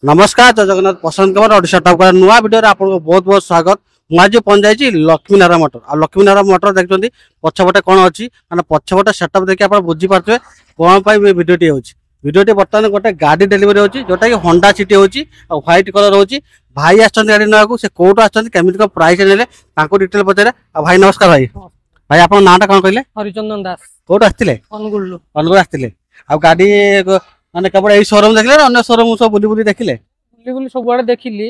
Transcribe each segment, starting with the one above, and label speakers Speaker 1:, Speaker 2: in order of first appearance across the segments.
Speaker 1: नमस्कार जय जगन्नाथ पसंद खबर ओडिशा टॉप कर नुआ वीडियो आपको बहुत बहुत स्वागत। मुझे पहुंच जाइए लक्ष्मी नारायण मोटर आ लक्ष्मी नारायण मोटर देखते पछपटे कौन अच्छी मैंने पछपटे सेटअप देखिए आप बुझीपारे कौन पर भिडटी होटी बर्तमान गोटे गाड़ी डेलीवरी होची जोटा कि होंडा सिटी होची और व्हाइट कलर होची। भाई आछन गाड़ी नाकू से कोट आछन केमिति को प्राइस नेले तांको डिटेल पचारे। भाई नमस्कार भाई। भाई आपन नाटा कोन कहले?
Speaker 2: हरिचंदन दास।
Speaker 1: कोट आस्तिले? अनुगुल आस्तिले। आ गाड़ी माने केवल एई शोरूम देखले ना अन्य शोरूम सब बुली बुली देखिले? बुली बुली सब बडे देखिली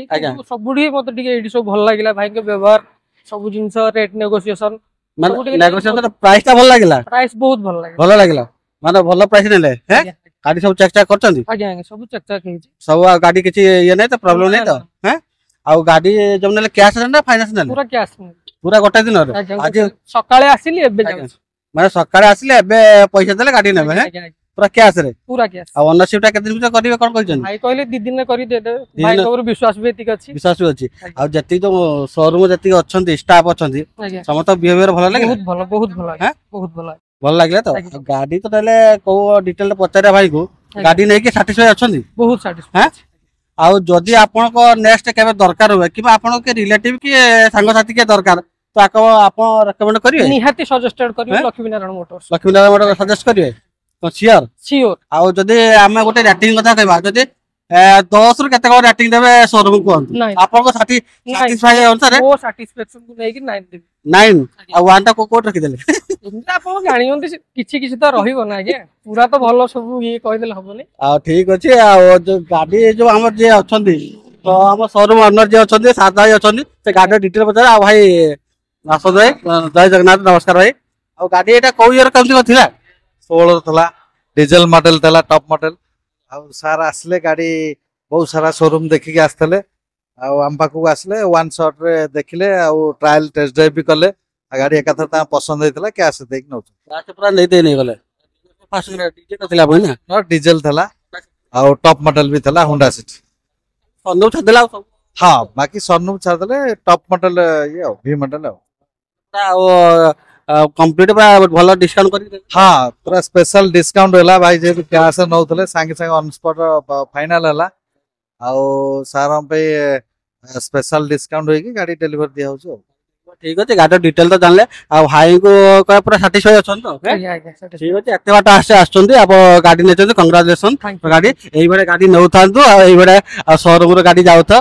Speaker 1: सबुडी मते टिके एडी सब भल लागिला। भाई के व्यवहार सब जिंस रेट नेगोशिएशन माने नेगोशिएशन प्राइस ता भल लागिला? प्राइस बहुत भल लागिला माने भल प्राइस नेले हैं? गाड़ी सब चेक करछंती? आज्ञा सब चेक हेछि सब। गाड़ी किछि ये नै त प्रॉब्लम नै त हैं? आ गाड़ी जब नेले कैश ना फाइनेंस नेले? पूरा कैश पूरा गोटे दिन रे। आज सकाळे आसिली एबे जाउ माने सकाळे आसिले एबे पैसा देले गाड़ी नेबे हैं पूरा कैश रे? पूरा कैश। आ ओनरशिप टा केते दिन में करिवे कोन कहछन? भाई कहले 2 दिन में करि दे दे। भाई को विश्वास भी एतिक अछि? विश्वास भी अछि। आ जति जो शोरूम जति अछंती स्टाफ अछंती समस्त बिहेवियर भलो लागे? बहुत भलो हैं बहुत भलो लागले तो। गाड़ी तो देले को डिटेल पचारे भाई को गाड़ी नै के सैटिस्फाई अछंती? बहुत सैटिस्फाई हैं। आ जदी आपन को नेक्स्ट केबे दरकार होवे कि आपन के रिलेटिव की संग साथी के दरकार तो आपन रेकमेंड करिवे? निहाती सजेस्टेड करिवे Lakshmi Narayan Motors. Lakshmi Narayan Motors suggest करिवे तो सियोर सियोर। आ जदी आमे गोटे रेटिंग कथा कहबा जदी 10 रु केते को रेटिंग देबे शोरूम को आपन को सैटिस्फाई अनुसार वो सैटिस्फैक्शन को नै कि 9 देबे 9। आ 1 टा को कोट रखि देले एंता आपन जानि होंती किछि किछि तो रहिबो ना के पूरा तो भलो सब ये कहि देले हबोनी। आ ठीक अछि। आ जो गाड़ी जो हमर जे अछंती तो हम शोरूम ओनर जे अछंती साथ भाई अछंती से गाड़ी डिटेल बता। आ भाई आसो भाई जय जगन्नाथ नमस्कार भाई। आ गाड़ी एटा को ईयर कमति को थिला?
Speaker 3: 16 थला डीजल मॉडल थला टॉप मॉडल। आ सारा आसले गाड़ी बहुत सारा शोरूम देखि के आस्तले आ हम पाखु आसले वन शॉट रे देखिले आ ट्रायल टेस्ट ड्राइव भी करले। आ गाड़ी एकाथर ता पसंद हेतला कैश देख नौ
Speaker 1: लास्ट पूरा नै दे नै गले फास्ट डीजे कथिला बन
Speaker 3: ना डीजल थला आ टॉप मॉडल भी थला होंडा सिटी
Speaker 1: सन्नू छदेला सब। हां
Speaker 3: बाकी सन्नू छादले टॉप मॉडल ये वी मॉडल
Speaker 1: कंप्लीट भलो डिस्काउंट कर?
Speaker 3: हाँ पूरा स्पेशल डिस्काउंट होला भाई जे कैश नौथले संगे संगे ऑन स्पॉट फाइनल होला आ सार हम पे स्पेशल डिस्काउंट होई कि गाड़ी डिलीवर दिया होछ। ठीक अछि गाड़ी डिटेल तो जानले आ भाई को पूरा सैटिस्फाई अछन तो? ठीक अछि एते बाटा आछंती आप गाड़ी नेचो कांग्रेचुलेशन। गाड़ी एई बडे गाड़ी नौथांतु आ एई बडे शोरूम रो गाड़ी जाउथ।